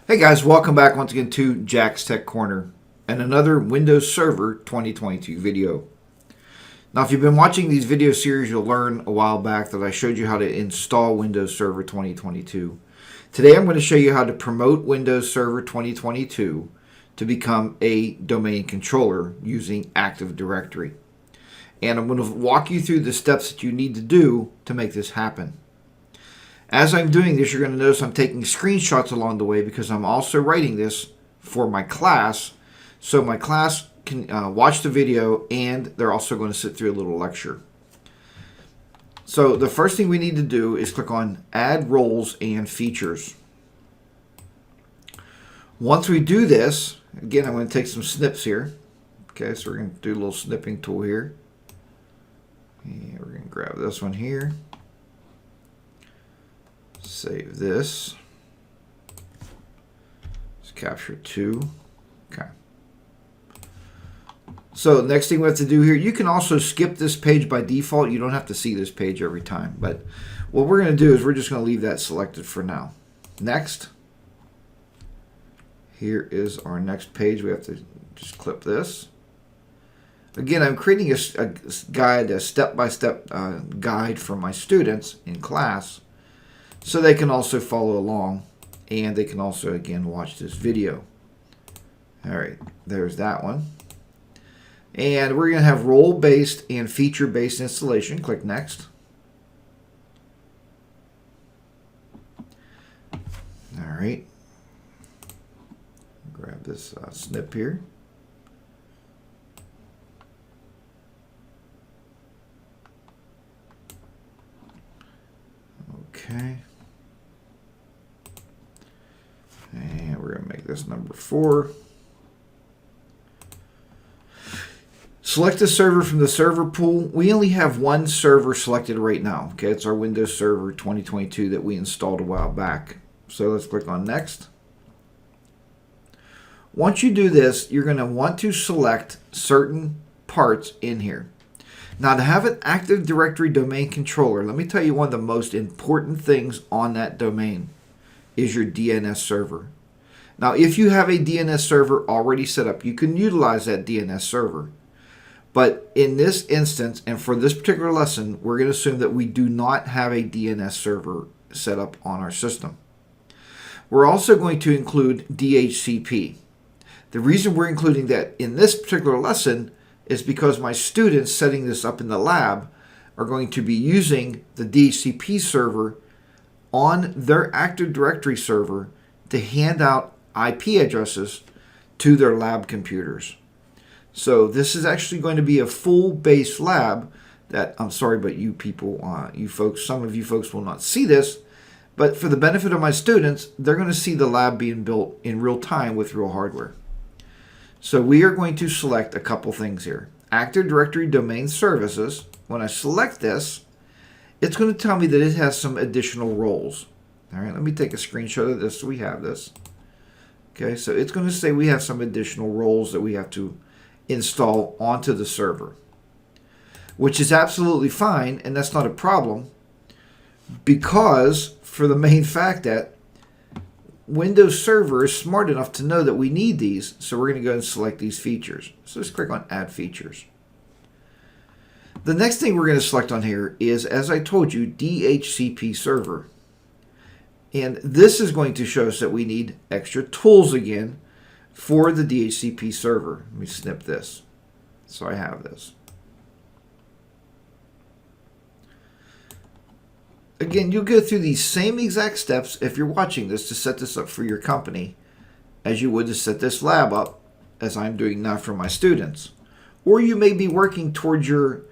Hey guys, welcome back once again to Jack's Tech Corner and another Windows Server 2022 video. Now if you've been watching these video series, you'll learn a while back that I showed you how to install Windows Server 2022. Today I'm going to show you how to promote Windows Server 2022 to become a domain controller using Active Directory. And I'm going to walk you through the steps that you need to do to make this happen. As I'm doing this, you're going to notice I'm taking screenshots along the way because I'm also writing this for my class. So my class can watch the video and they're also going to sit through a little lecture. So the first thing we need to do is click on Add Roles and Features. Once we do this, again, I'm going to take some snips here. Okay, so we're going to do a little snipping tool here. And we're going to grab this one here. Save this. Let's capture 2. Okay. So next thing we have to do here, you can also skip this page by default. You don't have to see this page every time. But what we're going to do is we're just going to leave that selected for now. Next. Here is our next page. We have to just clip this. Again, I'm creating a guide, a step-by-step guide for my students in class, so they can also follow along and they can also, again, watch this video. All right, there's that one. And we're going to have role-based and feature-based installation. Click Next. All right. Grab this snip here. Okay. And we're going to make this number 4. Select a server from the server pool. We only have one server selected right now. Okay, it's our Windows Server 2022 that we installed a while back. So let's click on Next. Once you do this, you're going to want to select certain parts in here. Now, to have an Active Directory domain controller, let me tell you one of the most important things on that domain is your DNS server. Now, if you have a DNS server already set up, you can utilize that DNS server. But in this instance, and for this particular lesson, we're going to assume that we do not have a DNS server set up on our system. We're also going to include DHCP. The reason we're including that in this particular lesson is because my students setting this up in the lab are going to be using the DHCP server on their Active Directory server to hand out IP addresses to their lab computers. So this is actually going to be a full base lab that, I'm sorry, but you people, you folks, some of you folks will not see this, but for the benefit of my students, they're going to see the lab being built in real time with real hardware. So we are going to select a couple things here. Active Directory Domain Services. When I select this, it's going to tell me that it has some additional roles. All right, let me take a screenshot of this so we have this. Okay, so it's going to say we have some additional roles that we have to install onto the server, which is absolutely fine, and that's not a problem because for the main fact that Windows Server is smart enough to know that we need these, so we're going to go and select these features. So let's click on Add Features. The next thing we're going to select on here is, as I told you, DHCP Server. And this is going to show us that we need extra tools again for the DHCP server. Let me snip this so I have this. Again, you'll go through these same exact steps if you're watching this to set this up for your company as you would to set this lab up as I'm doing now for my students. Or you may be working towards your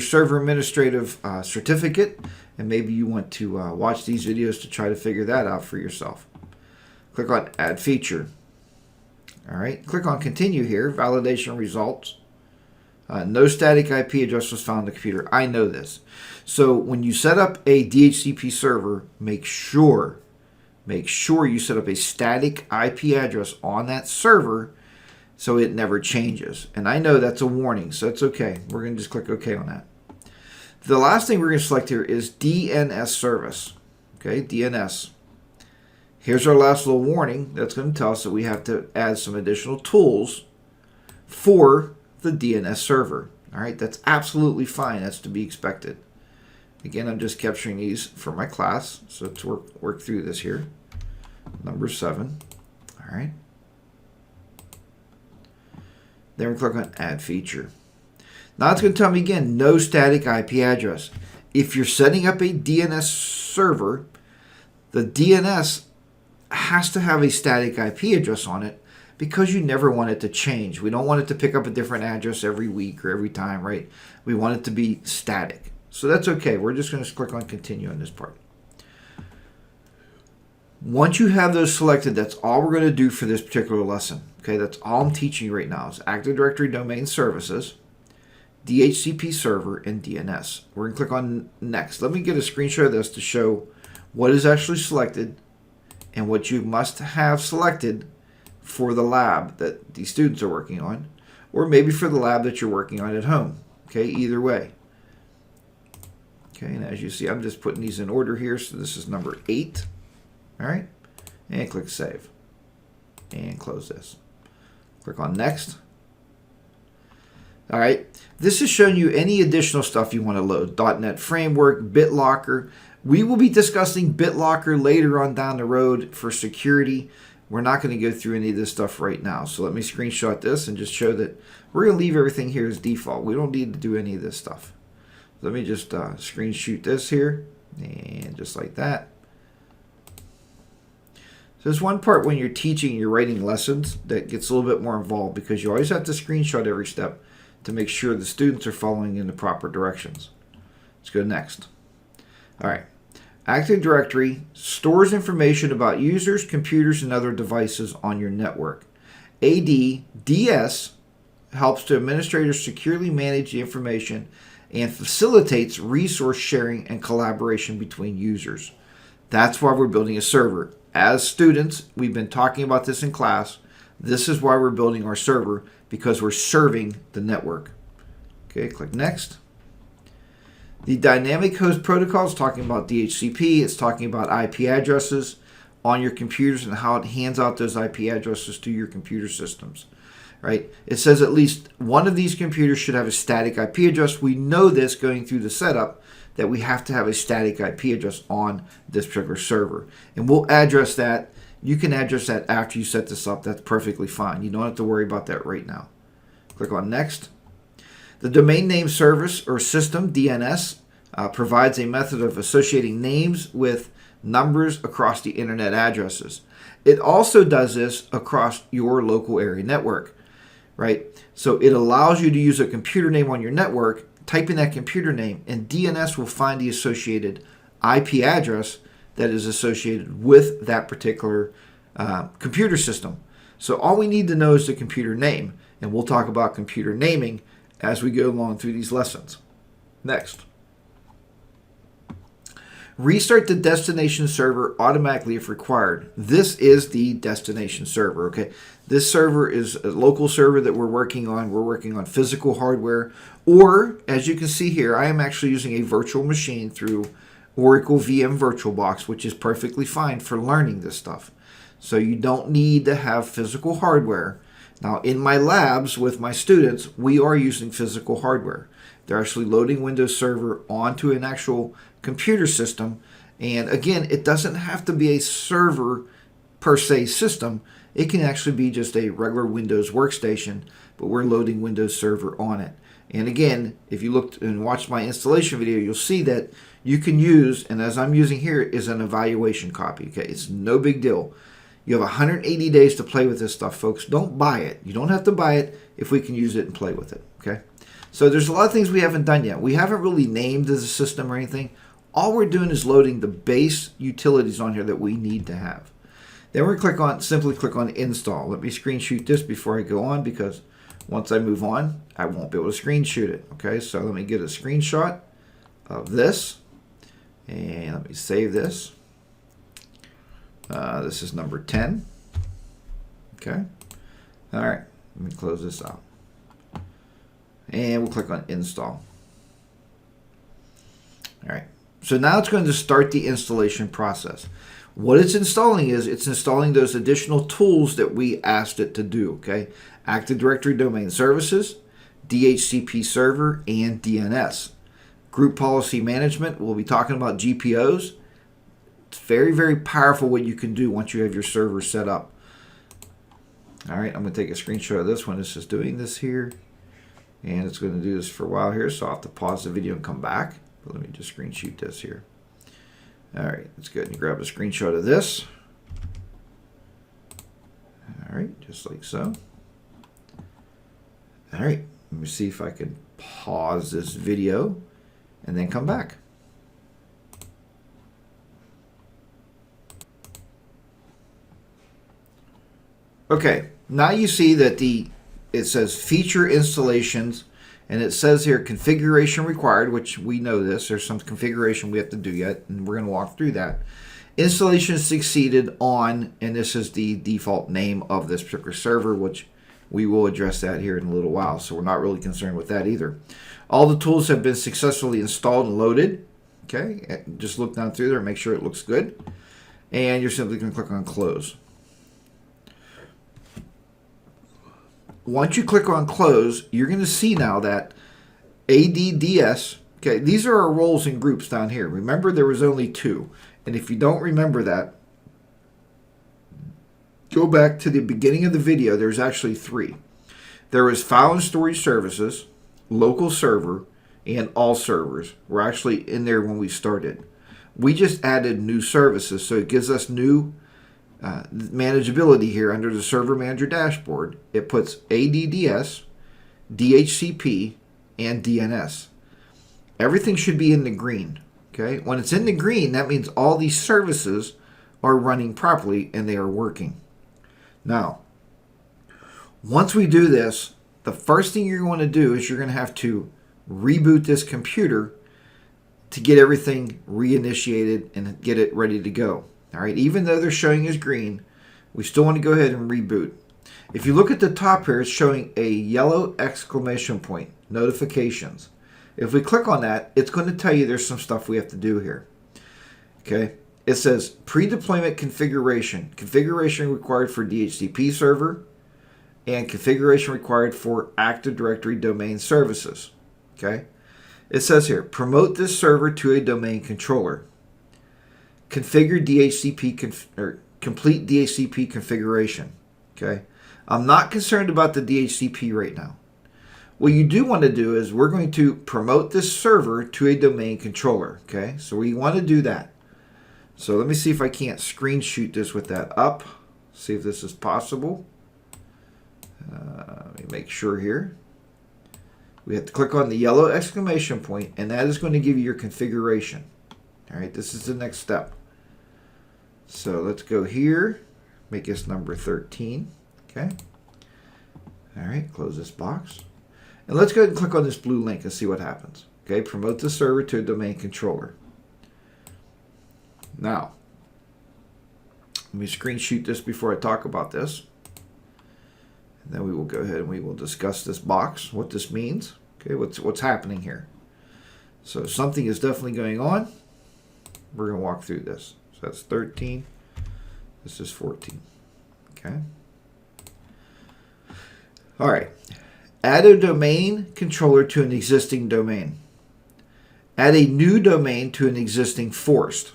server administrative certificate, and maybe you want to watch these videos to try to figure that out for yourself. Click on Add Feature. All right, click on Continue here, Validation Results. No static IP address was found on the computer. I know this. So when you set up a DHCP server, make sure you set up a static IP address on that server so it never changes. And I know that's a warning, so it's okay. We're going to just click OK on that. The last thing we're going to select here is DNS service. Okay, DNS. Here's our last little warning that's going to tell us that we have to add some additional tools for the DNS server. All right, that's absolutely fine. That's to be expected. Again, I'm just capturing these for my class. So let's work through this here. Number 7. All right. Then we click on Add Feature. Now it's going to tell me again, no static IP address. If you're setting up a DNS server, the DNS has to have a static IP address on it because you never want it to change. We don't want it to pick up a different address every week or every time, right? We want it to be static. So that's okay. We're just going to click on Continue on this part. Once you have those selected, that's all we're going to do for this particular lesson. Okay, that's all I'm teaching you right now is Active Directory Domain Services, DHCP Server, and DNS. We're going to click on Next. Let me get a screenshot of this to show what is actually selected and what you must have selected for the lab that the students are working on, or maybe for the lab that you're working on at home. Okay, either way. Okay, and as you see, I'm just putting these in order here. So this is number 8. All right, and click Save. And close this. Click on Next. All right, this is showing you any additional stuff you want to load. .NET Framework, BitLocker. We will be discussing BitLocker later on down the road for security. We're not going to go through any of this stuff right now. So let me screenshot this and just show that we're going to leave everything here as default. We don't need to do any of this stuff. Let me just screenshot this here, and just like that. So there's one part when you're teaching, you're writing lessons that gets a little bit more involved because you always have to screenshot every step to make sure the students are following in the proper directions. Let's go next. All right. Active Directory stores information about users, computers, and other devices on your network. ADDS helps to administrators securely manage the information and facilitates resource sharing and collaboration between users. That's why we're building a server. As students, we've been talking about this in class. This is why we're building our server, because we're serving the network. Okay, click Next. The Dynamic Host Protocol is talking about DHCP. It's talking about IP addresses on your computers and how it hands out those IP addresses to your computer systems. Right? It says at least one of these computers should have a static IP address. We know this going through the setup that we have to have a static IP address on this particular server. And we'll address that. You can address that after you set this up. That's perfectly fine. You don't have to worry about that right now. Click on Next. The Domain Name Service or System, DNS, provides a method of associating names with numbers across the internet addresses. It also does this across your local area network, right? So it allows you to use a computer name on your network, type in that computer name, and DNS will find the associated IP address that is associated with that particular computer system. So all we need to know is the computer name, and we'll talk about computer naming as we go along through these lessons. Next. Restart the destination server automatically if required. This is the destination server, okay? This server is a local server that we're working on. We're working on physical hardware, or as you can see here, I am actually using a virtual machine through Oracle VM VirtualBox, which is perfectly fine for learning this stuff. So you don't need to have physical hardware. Now, in my labs with my students, we are using physical hardware. They're actually loading Windows Server onto an actual computer system. And again, it doesn't have to be a server per se system. It can actually be just a regular Windows workstation, but we're loading Windows Server on it. And again, if you looked and watched my installation video, you'll see that you can use, and as I'm using here, is an evaluation copy. Okay, it's no big deal. You have 180 days to play with this stuff, folks. Don't buy it. You don't have to buy it if we can use it and play with it. Okay. So there's a lot of things we haven't done yet. We haven't really named as a system or anything. All we're doing is loading the base utilities on here that we need to have. Then we're going to simply click on Install. Let me screenshot this before I go on, because once I move on, I won't be able to screenshot it. Okay, so let me get a screenshot of this, and let me save this. This is number 10. Okay. All right. Let me close this out. And we'll click on Install. All right. So now it's going to start the installation process. What it's installing is it's installing those additional tools that we asked it to do, okay? Active Directory Domain Services, DHCP Server, and DNS. Group Policy Management, we'll be talking about GPOs. It's very, very powerful what you can do once you have your server set up. All right, I'm going to take a screenshot of this when this is doing this here. And it's going to do this for a while here, so I'll have to pause the video and come back. But let me just screenshot this here. All right, let's go ahead and grab a screenshot of this. All right, just like so. All right, let me see if I can pause this video and then come back. Okay, now you see that it says feature installations, and it says here configuration required, which we know this. There's some configuration we have to do yet, and we're going to walk through that. Installation succeeded on, and this is the default name of this particular server, which we will address that here in a little while, so we're not really concerned with that either. All the tools have been successfully installed and loaded. Okay, just look down through there and make sure it looks good. And you're simply going to click on close. Once you click on close, you're going to see now that ADDS, okay, these are our roles and groups down here. Remember, there was only 2. And if you don't remember that, go back to the beginning of the video. There's actually 3. There was File and Storage Services, Local Server, and All Servers were actually in there when we started. We just added new services, so it gives us new manageability here under the Server Manager dashboard. It puts ADDS, DHCP, and DNS. Everything should be in the green. Okay, when it's in the green, that means all these services are running properly and they are working. Now, once we do this, the first thing you're going to do is you're going to have to reboot this computer to get everything reinitiated and get it ready to go. All right, even though they're showing as green, we still want to go ahead and reboot. If you look at the top here, it's showing a yellow exclamation point, notifications. If we click on that, it's going to tell you there's some stuff we have to do here. Okay, it says pre-deployment configuration. Configuration required for DHCP server and configuration required for Active Directory domain services. Okay, it says here, promote this server to a domain controller. Configure DHCP or complete DHCP configuration. Okay, I'm not concerned about the DHCP right now. What you do want to do is we're going to promote this server to a domain controller. Okay, so we want to do that. So let me see if I can't screenshot this with that up. See if this is possible. Let me make sure here. We have to click on the yellow exclamation point, and that is going to give you your configuration. All right, this is the next step. So let's go here, make this number 13. Okay. All right, close this box. And let's go ahead and click on this blue link and see what happens. Okay, promote the server to a domain controller. Now, let me screenshot this before I talk about this. And then we will go ahead and we will discuss this box, what this means. Okay, what's happening here. So something is definitely going on. We're going to walk through this. So that's 13. This is 14. Okay. All right. Add a domain controller to an existing domain. Add a new domain to an existing forest.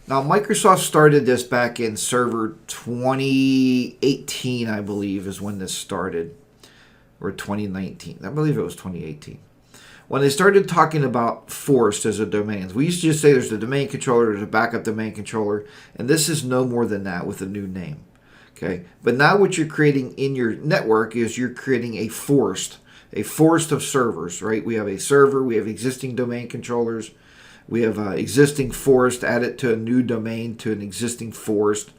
Now, Microsoft started this back in Server 2018, I believe, is when this started. Or 2019. I believe it was 2018. When they started talking about forest as a domain, we used to just say there's a domain controller, there's a backup domain controller, and this is no more than that with a new name. Okay, but now what you're creating in your network is you're creating a forest of servers, right? We have a server, we have existing domain controllers, we have existing forest, add it to a new domain to an existing forest.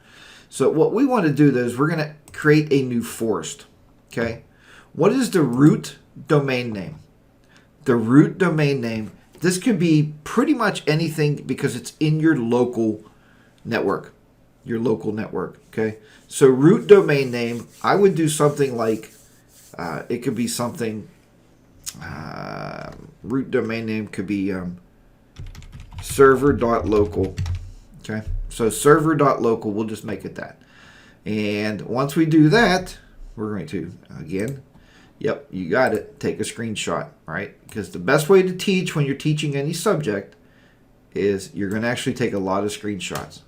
So what we want to do though is we're going to create a new forest. Okay, what is the root domain name? The root domain name, this could be pretty much anything because it's in your local network. Okay? So root domain name, I would do something like, it could be something, root domain name could be server.local. Okay? So server.local, we'll just make it that. And once we do that, we're going to, again, yep, you got it, take a screenshot, right? Because the best way to teach when you're teaching any subject is you're going to actually take a lot of screenshots.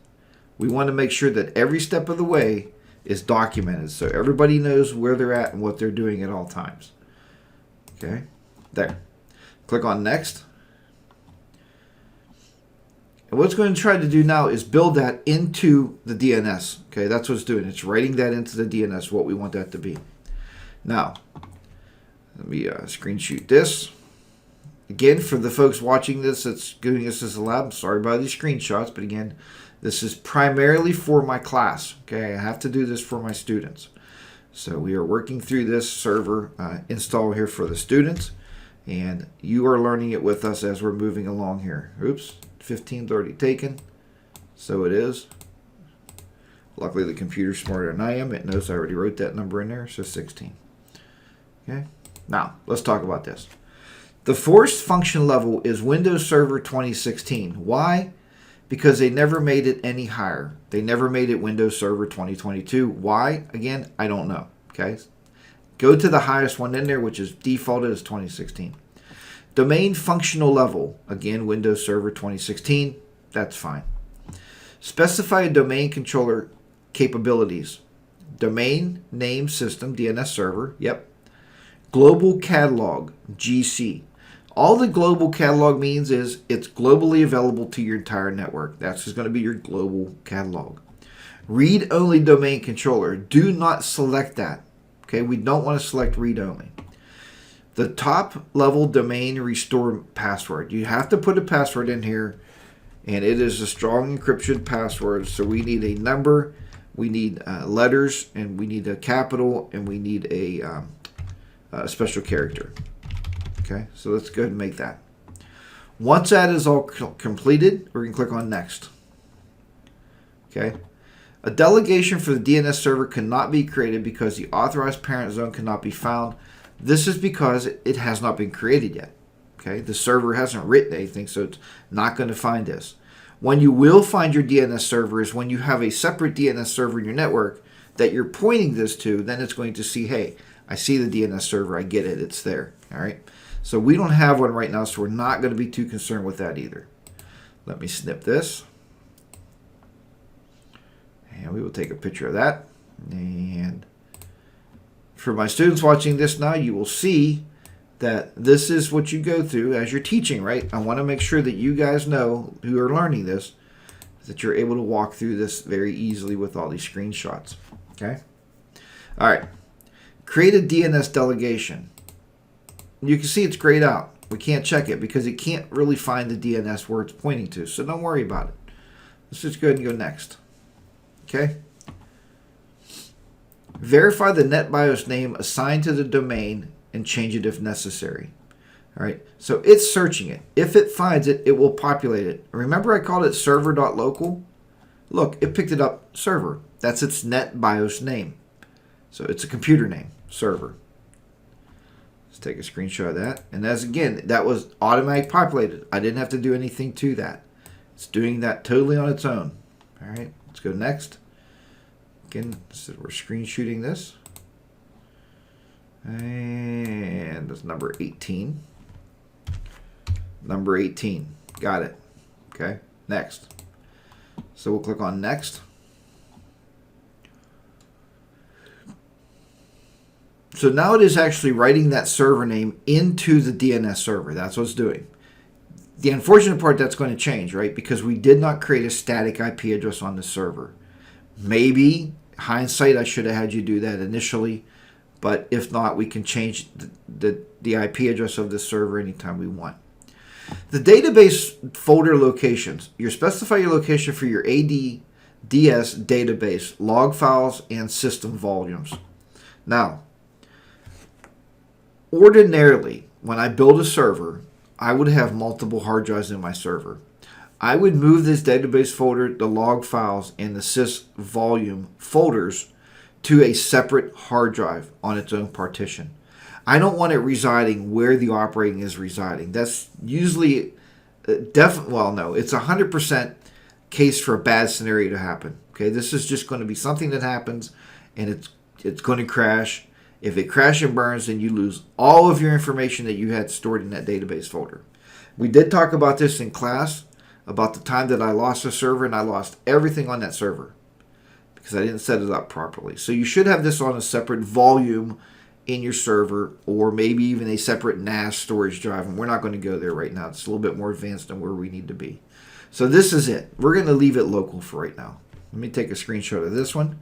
We want to make sure that every step of the way is documented so everybody knows where they're at and what they're doing at all times. Okay, there. Click on next. And what it's going to try to do now is build that into the DNS. Okay, that's what it's doing. It's writing that into the DNS, what we want that to be. Now, let me screenshot this. Again, for the folks watching this that's doing this as a lab, sorry about these screenshots, but again, this is primarily for my class. Okay, I have to do this for my students. So we are working through this server install here for the students, and you are learning it with us as we're moving along here. Oops, 15's already taken. So it is. Luckily the computer's smarter than I am. It knows I already wrote that number in there, so 16. Okay, now let's talk about this. The forced function level is Windows Server 2016. Why? Because they never made it any higher. They never made it Windows Server 2022. Why? Again, I don't know. Okay, go to the highest one in there, which is defaulted as 2016. Domain functional level, again, Windows Server 2016. That's fine. Specify a domain controller capabilities. Domain name system, DNS server. Yep. Global catalog, GC. All the global catalog means is it's globally available to your entire network. That's just going to be your global catalog. Read-only domain controller. Do not select that. Okay, we don't want to select read-only. The top level domain restore password. You have to put a password in here, and it is a strong encryption password. So we need a number, we need letters, and we need a capital, and we need a special character. Okay, so let's go ahead and make that. Once that is all completed, we're going to click on next. Okay, a delegation for the DNS server cannot be created because the authorized parent zone cannot be found. This is because it has not been created yet. Okay, the server hasn't written anything, so it's not going to find this. When you will find your DNS server is when you have a separate DNS server in your network that you're pointing this to. Then it's going to see, hey, I see the DNS server, I get it, it's there. All right. So we don't have one right now, so we're not going to be too concerned with that either. Let me snip this. And we will take a picture of that. And for my students watching this now, you will see that this is what you go through as you're teaching, right? I want to make sure that you guys know, who are learning this, that you're able to walk through this very easily with all these screenshots. Okay? All right. Create a DNS delegation. You can see it's grayed out. We can't check it because it can't really find the DNS where it's pointing to. So don't worry about it. Let's just go ahead and go next. Okay. Verify the NetBIOS name assigned to the domain and change it if necessary. All right. So it's searching it. If it finds it, it will populate it. Remember I called it server.local? Look, it picked it up server. That's its NetBIOS name. So it's a computer name, server. Let's take a screenshot of that. And as again, that was automatic populated. I didn't have to do anything to that. It's doing that totally on its own. All right, let's go next. Again, so we're screenshooting this. And that's number 18. Number 18. Got it. Okay, next. So we'll click on next. So now it is actually writing that server name into the DNS server. That's what it's doing. The unfortunate part, that's going to change, right? Because we did not create a static IP address on the server. Maybe, hindsight, I should have had you do that initially. But if not, we can change the IP address of the server anytime we want. The database folder locations. You specify your location for your ADDS database, log files, and system volumes. Now, ordinarily, when I build a server, I would have multiple hard drives in my server. I would move this database folder, the log files, and the sys volume folders to a separate hard drive on its own partition. I don't want it residing where the operating is residing. That's usually it's 100% case for a bad scenario to happen. Okay, this is just going to be something that happens, and it's going to crash. If it crashes and burns, then you lose all of your information that you had stored in that database folder. We did talk about this in class, about the time that I lost a server, and I lost everything on that server because I didn't set it up properly. So you should have this on a separate volume in your server, or maybe even a separate NAS storage drive, and we're not going to go there right now. It's a little bit more advanced than where we need to be. So this is it. We're going to leave it local for right now. Let me take a screenshot of this one.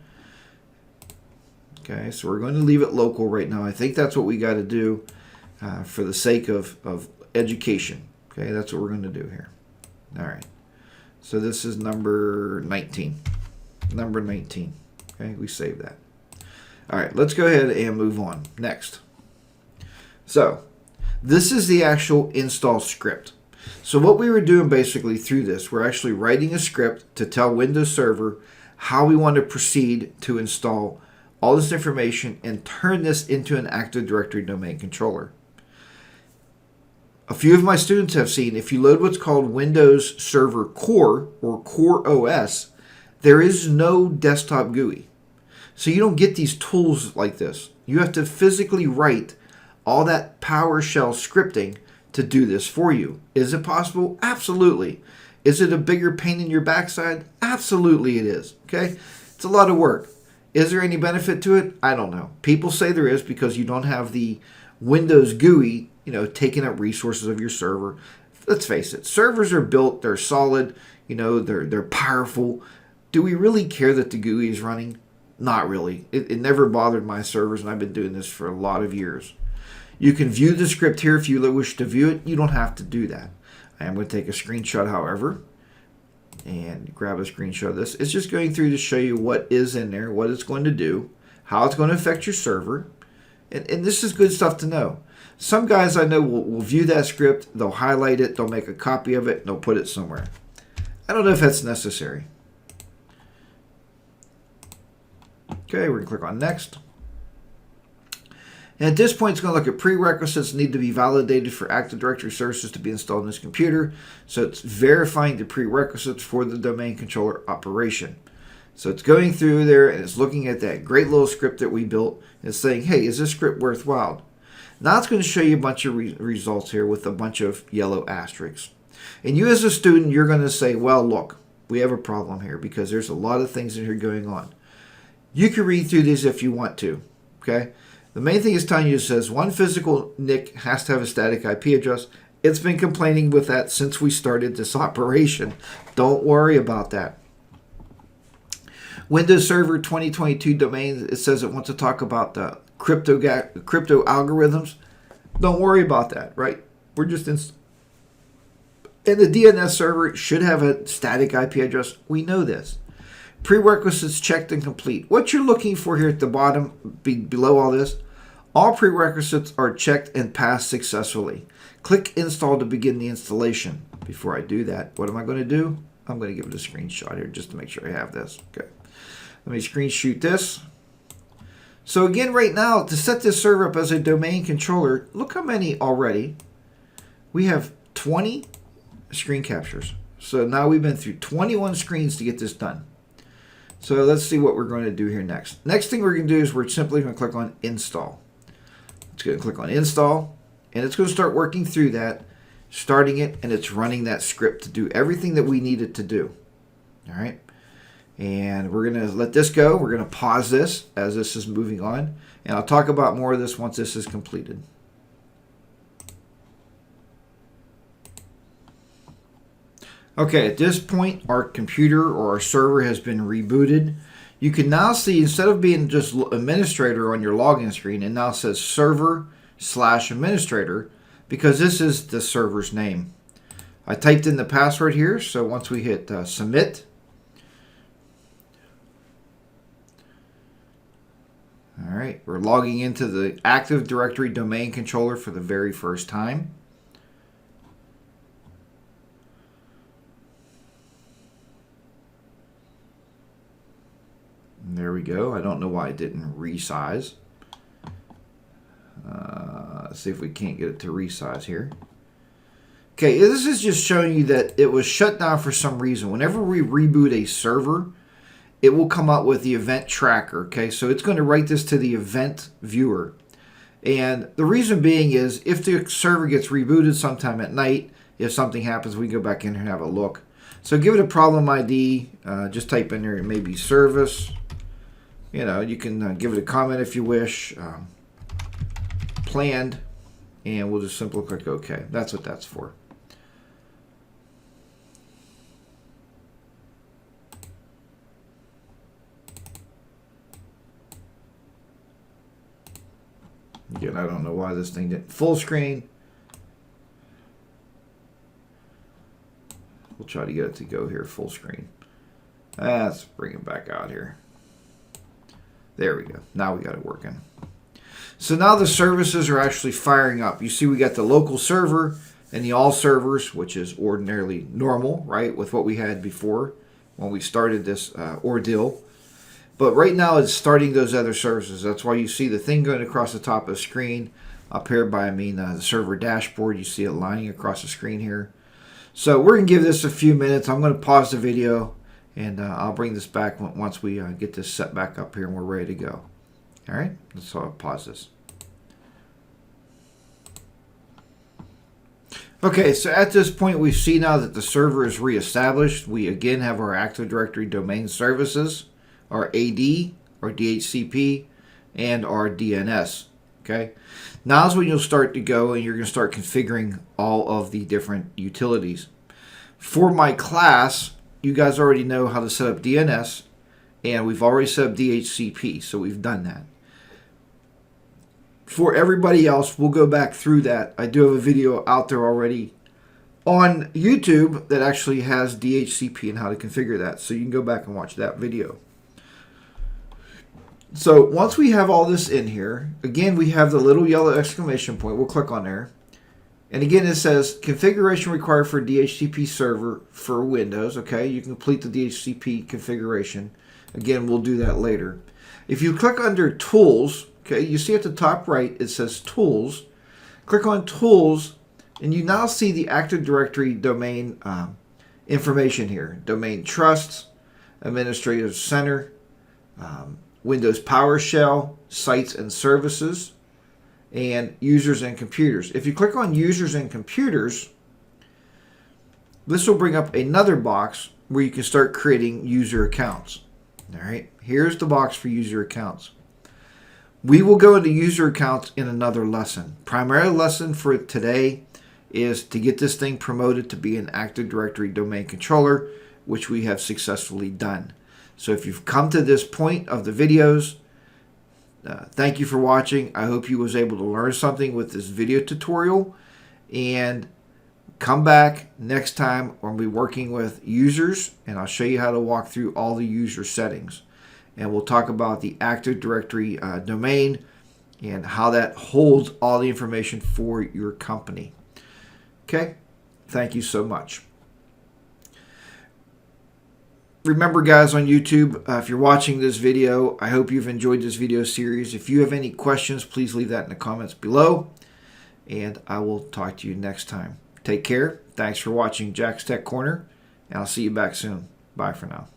Okay, so we're going to leave it local right now. I think that's what we got to do for the sake of education. Okay, that's what we're going to do here. All right. So this is number 19. Number 19. Okay, we save that. All right, let's go ahead and move on. Next. So this is the actual install script. So what we were doing basically through this, we're actually writing a script to tell Windows Server how we want to proceed to install all this information and turn this into an Active Directory domain controller. A few of my students have seen if you load what's called Windows Server Core or Core OS, there is no desktop GUI. So you don't get these tools like this. You have to physically write all that PowerShell scripting to do this for you. Is it possible? Absolutely. Is it a bigger pain in your backside? Absolutely it is. Okay? It's a lot of work. Is there any benefit to it? I don't know. People say there is because you don't have the Windows GUI, taking up resources of your server. Let's face it, servers are built, they're solid, they're powerful. Do we really care that the GUI is running? Not really. It never bothered my servers, and I've been doing this for a lot of years. You can view the script here if you wish to view it. You don't have to do that. I am going to take a screenshot, however, and grab a screenshot of this. It's just going through to show you what is in there, what it's going to do, how it's going to affect your server, and this is good stuff to know. Some guys I know will view that script, they'll highlight it, they'll make a copy of it, and they'll put it somewhere. I don't know if that's necessary. Okay, we're going to click on Next. And at this point, it's going to look at prerequisites need to be validated for Active Directory services to be installed on this computer. So it's verifying the prerequisites for the domain controller operation. So it's going through there and it's looking at that great little script that we built and it's saying, hey, is this script worthwhile? Now it's going to show you a bunch of results here with a bunch of yellow asterisks. And you as a student, you're going to say, well, look, we have a problem here because there's a lot of things in here going on. You can read through these if you want to, okay? The main thing is telling you, it says one physical NIC has to have a static IP address. It's been complaining with that since we started this operation. Don't worry about that. Windows Server 2022 domain, it says it wants to talk about the crypto algorithms. Don't worry about that, right? We're just and the DNS server should have a static IP address. We know this. Prerequisites checked and complete. What you're looking for here at the bottom, below all this, all prerequisites are checked and passed successfully. Click Install to begin the installation. Before I do that, what am I going to do? I'm going to give it a screenshot here just to make sure I have this. Okay. Let me screenshot this. So again, right now, to set this server up as a domain controller, look how many already. We have 20 screen captures. So now we've been through 21 screens to get this done. So let's see what we're going to do here next. Next thing we're going to do is we're simply going to click on Install. It's going to click on Install, and it's going to start working through that, starting it, and it's running that script to do everything that we need it to do. All right. And we're going to let this go. We're going to pause this as this is moving on, and I'll talk about more of this once this is completed. Okay, at this point, our computer or our server has been rebooted. You can now see, instead of being just administrator on your login screen, it now says server/administrator because this is the server's name. I typed in the password here, so once we hit submit, all right, we're logging into the Active Directory domain controller for the very first time. There we go. I don't know why it didn't resize. Let's see if we can't get it to resize here. Okay, this is just showing you that it was shut down for some reason. Whenever we reboot a server, it will come up with the event tracker. Okay, so it's going to write this to the event viewer. And the reason being is if the server gets rebooted sometime at night, if something happens, we go back in here and have a look. So give it a problem ID. Just type in there maybe service. You know, you can give it a comment if you wish. Planned. And we'll just simply click OK. That's what that's for. Again, I don't know why this thing didn't full screen. We'll try to get it to go here full screen. Let's bring it back out here. There we go. Now we got it working. So now the services are actually firing up. You see we got the local server and the all servers, which is ordinarily normal, right, with what we had before when we started this ordeal. But right now it's starting those other services. That's why you see the thing going across the top of the screen. Up here by, the server dashboard. You see it lining across the screen here. So we're going to give this a few minutes. I'm going to pause the video, and I'll bring this back once we get this set back up here and we're ready to go. All right, let's pause this. Okay, so at this point we see now that the server is reestablished. We again have our Active Directory domain services, our AD, our DHCP, and our DNS. Okay, now is when you'll start to go and you're going to start configuring all of the different utilities. For my class, you guys already know how to set up DNS, and we've already set up DHCP, so we've done that. For everybody else, we'll go back through that. I do have a video out there already on YouTube that actually has DHCP and how to configure that, so you can go back and watch that video. So once we have all this in here, again, we have the little yellow exclamation point. We'll click on there. And again, it says configuration required for DHCP server for Windows. Okay, you can complete the DHCP configuration. Again, we'll do that later. If you click under Tools, okay, you see at the top right, it says Tools. Click on Tools, and you now see the Active Directory domain information here. Domain trusts, Administrative Center, Windows PowerShell, Sites and Services, and Users and Computers. If you click on Users and Computers, this will bring up another box where you can start creating user accounts. All right, here's the box for user accounts. We will go into user accounts in another lesson. Primary lesson for today is to get this thing promoted to be an Active Directory domain controller, which we have successfully done. So if you've come to this point of the videos, thank you for watching. I hope you was able to learn something with this video tutorial. And come back next time when we're working with users, and I'll show you how to walk through all the user settings. And we'll talk about the Active Directory domain and how that holds all the information for your company. Okay? Thank you so much. Remember, guys, on YouTube, if you're watching this video, I hope you've enjoyed this video series. If you have any questions, please leave that in the comments below, and I will talk to you next time. Take care. Thanks for watching Jack's Tech Corner, and I'll see you back soon. Bye for now.